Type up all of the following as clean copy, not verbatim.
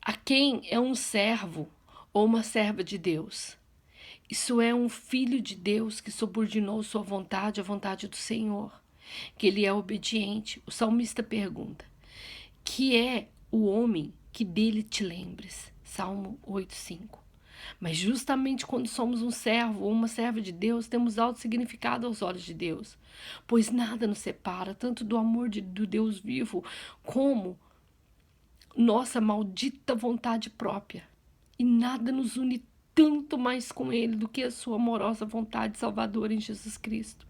A quem é um servo ou uma serva de Deus? Isso é um filho de Deus que subordinou sua vontade à vontade do Senhor, que ele é obediente. O salmista pergunta: que é o homem que dele te lembres? Salmo 8:5. Mas justamente quando somos um servo ou uma serva de Deus, temos alto significado aos olhos de Deus, pois nada nos separa, tanto do amor do Deus vivo, como nossa maldita vontade própria. E nada nos une tanto mais com Ele do que a sua amorosa vontade salvadora em Jesus Cristo.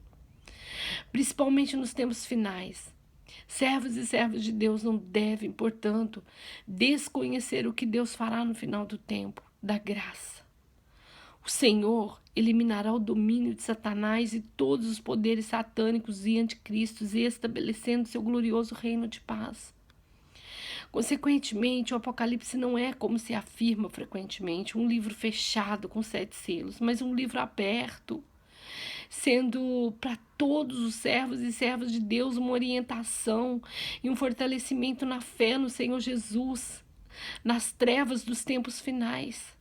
Principalmente nos tempos finais. Servos e servas de Deus não devem, portanto, desconhecer o que Deus fará no final do tempo, da graça. O Senhor eliminará o domínio de Satanás e todos os poderes satânicos e anticristos, estabelecendo seu glorioso reino de paz. Consequentemente, o Apocalipse não é, como se afirma frequentemente, um livro fechado com 7 selos, mas um livro aberto, sendo para todos os servos e servas de Deus uma orientação e um fortalecimento na fé no Senhor Jesus, nas trevas dos tempos finais.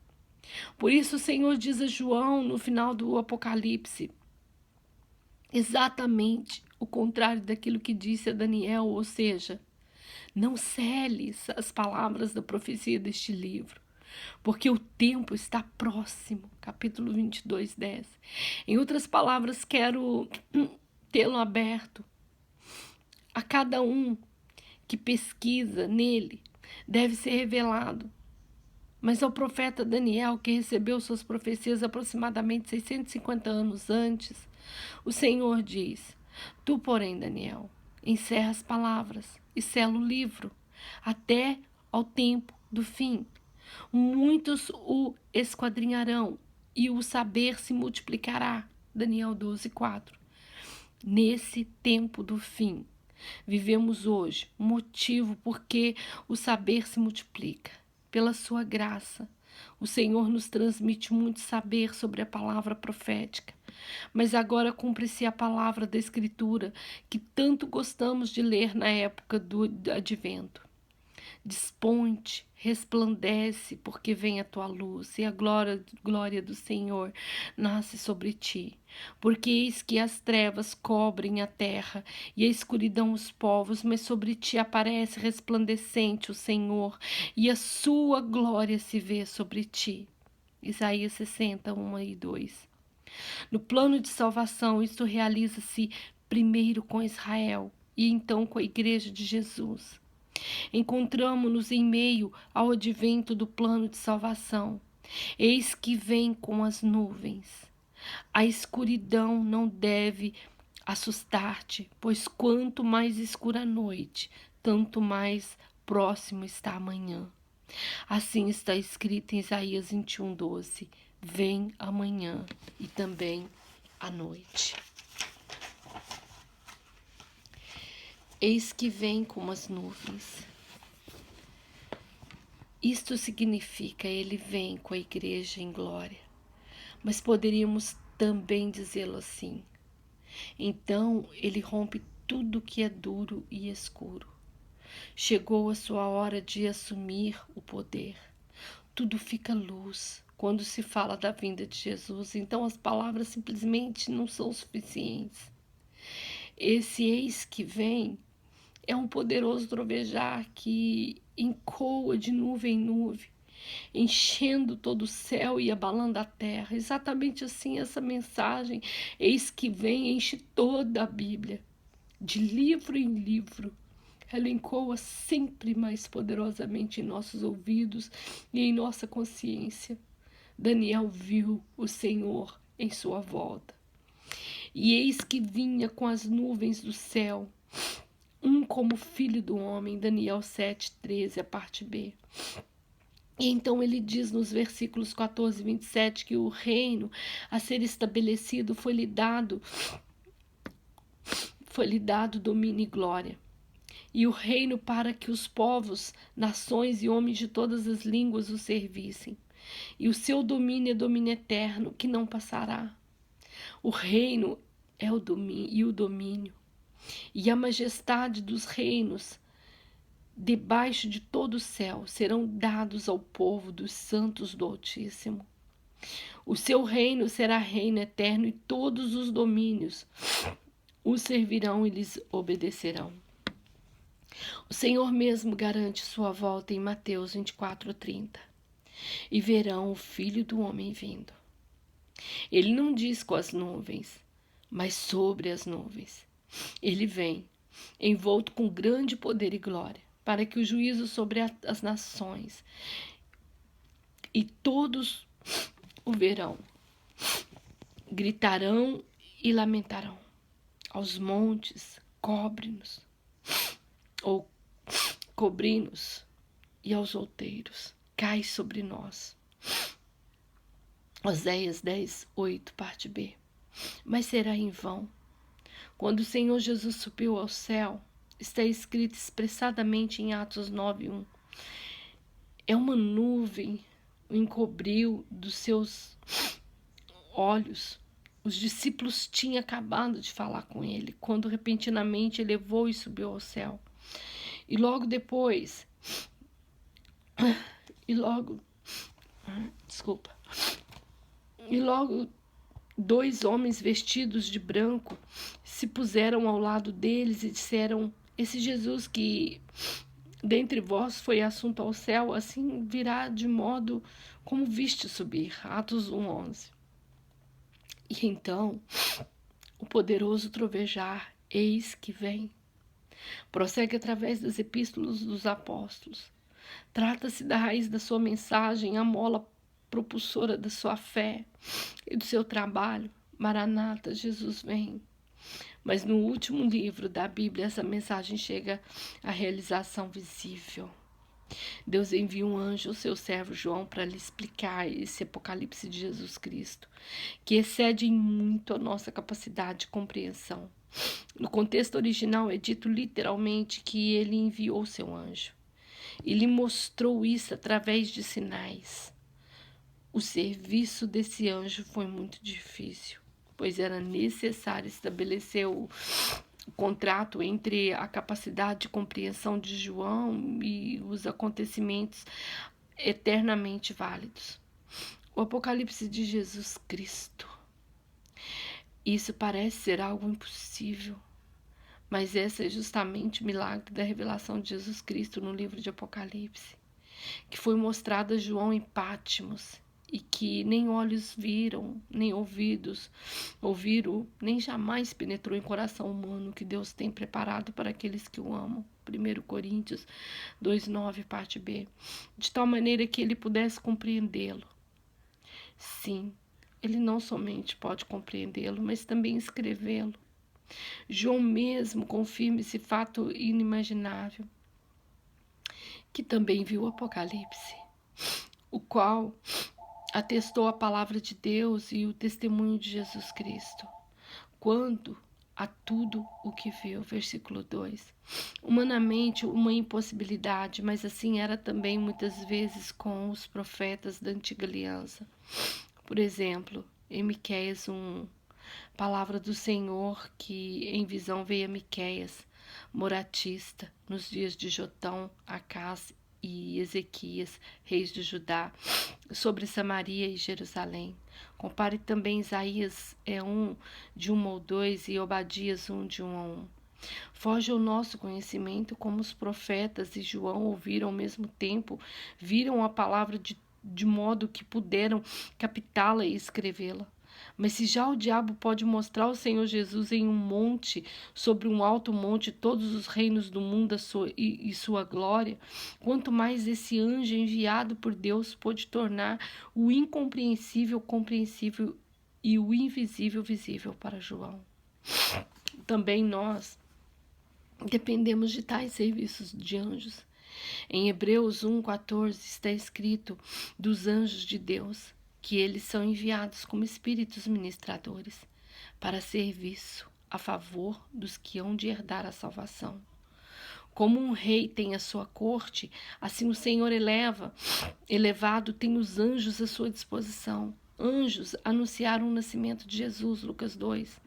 Por isso o Senhor diz a João no final do Apocalipse exatamente o contrário daquilo que disse a Daniel, ou seja, não celes as palavras da profecia deste livro, porque o tempo está próximo. Capítulo 22, 10. Em outras palavras, quero tê-lo aberto. A cada um que pesquisa nele deve ser revelado. Mas ao profeta Daniel, que recebeu suas profecias aproximadamente 650 anos antes, o Senhor diz: tu, porém, Daniel, encerra as palavras e sela o livro, até ao tempo do fim. Muitos o esquadrinharão e o saber se multiplicará. Daniel 12:4. Nesse tempo do fim, vivemos hoje, motivo porque o saber se multiplica. Pela sua graça, o Senhor nos transmite muito saber sobre a palavra profética. Mas agora cumpre-se a palavra da Escritura que tanto gostamos de ler na época do advento. Desponte, resplandece, porque vem a tua luz, e a glória do Senhor nasce sobre ti. Porque eis que as trevas cobrem a terra, e a escuridão os povos, mas sobre ti aparece resplandecente o Senhor, e a sua glória se vê sobre ti. Isaías 60, 1 e 2. No plano de salvação, isto realiza-se primeiro com Israel, e então com a igreja de Jesus. Encontramo-nos em meio ao advento do plano de salvação. Eis que vem com as nuvens. A escuridão não deve assustar-te, pois quanto mais escura a noite, tanto mais próximo está amanhã. Assim está escrito em Isaías 21:12. Vem amanhã e também a noite. Eis que vem como as nuvens. Isto significa ele vem com a igreja em glória. Mas poderíamos também dizê-lo assim. Então ele rompe tudo que é duro e escuro. Chegou a sua hora de assumir o poder. Tudo fica luz quando se fala da vinda de Jesus. Então as palavras simplesmente não são suficientes. Esse eis que vem é um poderoso trovejar que encoa de nuvem em nuvem, enchendo todo o céu e abalando a terra. Exatamente assim essa mensagem, eis que vem, enche toda a Bíblia, de livro em livro. Ela encoa sempre mais poderosamente em nossos ouvidos e em nossa consciência. Daniel viu o Senhor em sua volta. E eis que vinha com as nuvens do céu, como filho do homem, Daniel 7:13, a parte B. E então ele diz nos versículos 14 e 27 que o reino a ser estabelecido foi-lhe dado domínio e glória. E o reino para que os povos, nações e homens de todas as línguas o servissem. E o seu domínio é domínio eterno, que não passará. O reino é o domínio e a majestade dos reinos debaixo de todo o céu serão dados ao povo dos santos do Altíssimo. O seu reino será reino eterno e todos os domínios o servirão e lhes obedecerão. O Senhor mesmo garante sua volta em Mateus 24:30. E verão o Filho do Homem vindo. Ele não diz com as nuvens, mas sobre as nuvens. Ele vem, envolto com grande poder e glória, para que o juízo sobre as nações, e todos o verão, gritarão e lamentarão. Aos montes, cobre-nos, ou cobri-nos, e aos outeiros, cai sobre nós. Oséias 10:8, parte B. Mas será em vão. Quando o Senhor Jesus subiu ao céu, está escrito expressadamente em Atos 9:1. É uma nuvem o encobriu dos seus olhos. Os discípulos tinham acabado de falar com ele, quando repentinamente ele levou e subiu ao céu. E logo depois, e logo 2 homens vestidos de branco se puseram ao lado deles e disseram: esse Jesus que dentre vós foi assunto ao céu, assim virá de modo como viste subir. Atos 1:11. E então, o poderoso trovejar, eis que vem. Prossegue através das epístolas dos apóstolos. Trata-se da raiz da sua mensagem, a mola propulsora da sua fé e do seu trabalho. Maranata, Jesus vem. Mas no último livro da Bíblia, essa mensagem chega à realização visível. Deus envia um anjo ao seu servo João para lhe explicar esse apocalipse de Jesus Cristo, que excede em muito a nossa capacidade de compreensão. No contexto original é dito literalmente que ele enviou seu anjo. E lhe mostrou isso através de sinais. O serviço desse anjo foi muito difícil, pois era necessário estabelecer o contrato entre a capacidade de compreensão de João e os acontecimentos eternamente válidos. O Apocalipse de Jesus Cristo. Isso parece ser algo impossível, mas esse é justamente o milagre da revelação de Jesus Cristo no livro de Apocalipse, que foi mostrado a João em Patmos, e que nem olhos viram, nem ouvidos ouviram, nem jamais penetrou em coração humano, que Deus tem preparado para aqueles que o amam. 1 Coríntios 2:9, parte B. De tal maneira que ele pudesse compreendê-lo. Sim, ele não somente pode compreendê-lo, mas também escrevê-lo. João mesmo confirma esse fato inimaginável, que também viu o Apocalipse, o qual atestou a palavra de Deus e o testemunho de Jesus Cristo. Quanto a tudo o que viu, versículo 2. Humanamente, uma impossibilidade, mas assim era também muitas vezes com os profetas da antiga aliança. Por exemplo, em Miqueias 1, palavra do Senhor que em visão veio a Miqueias, moratista, nos dias de Jotão, Acás e Ezequias, reis de Judá, sobre Samaria e Jerusalém. Compare também Isaías 1, de 1 ao 2, e Obadias 1, de 1 a 1. Foge ao nosso conhecimento como os profetas e João ouviram ao mesmo tempo, viram a palavra de modo que puderam captá-la e escrevê-la. Mas se já o diabo pode mostrar o Senhor Jesus em um monte, sobre um alto monte, todos os reinos do mundo e sua glória, quanto mais esse anjo enviado por Deus pôde tornar o incompreensível compreensível e o invisível visível para João. Também nós dependemos de tais serviços de anjos. Em Hebreus 1:14 está escrito dos anjos de Deus, que eles são enviados como espíritos ministradores para serviço a favor dos que hão de herdar a salvação. Como um rei tem a sua corte, assim o Senhor elevado tem os anjos à sua disposição. Anjos anunciaram o nascimento de Jesus, Lucas 2.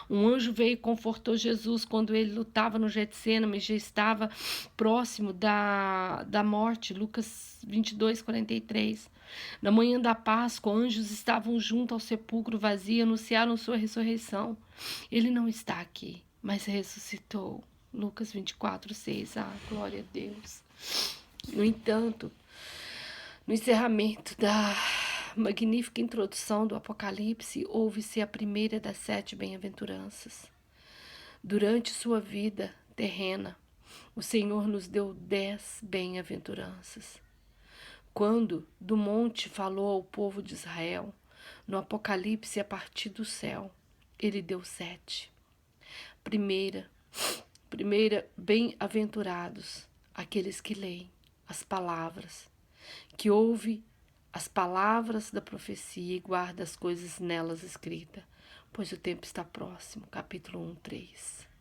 Um anjo veio e confortou Jesus quando ele lutava no Getsêname, já estava próximo da morte, Lucas 22, 43. Na manhã da Páscoa, anjos estavam junto ao sepulcro vazio e anunciaram sua ressurreição. Ele não está aqui, mas ressuscitou. Lucas 24, 6. Ah, glória a Deus. No entanto, no encerramento da magnífica introdução do Apocalipse, ouve-se a primeira das 7 bem-aventuranças. Durante sua vida terrena, o Senhor nos deu 10 bem-aventuranças. Quando do monte falou ao povo de Israel, no Apocalipse a partir do céu, ele deu 7. Primeira, bem-aventurados aqueles que leem as palavras, que ouvem as palavras da profecia e guarda as coisas nelas escritas, pois o tempo está próximo. Capítulo 1, 3.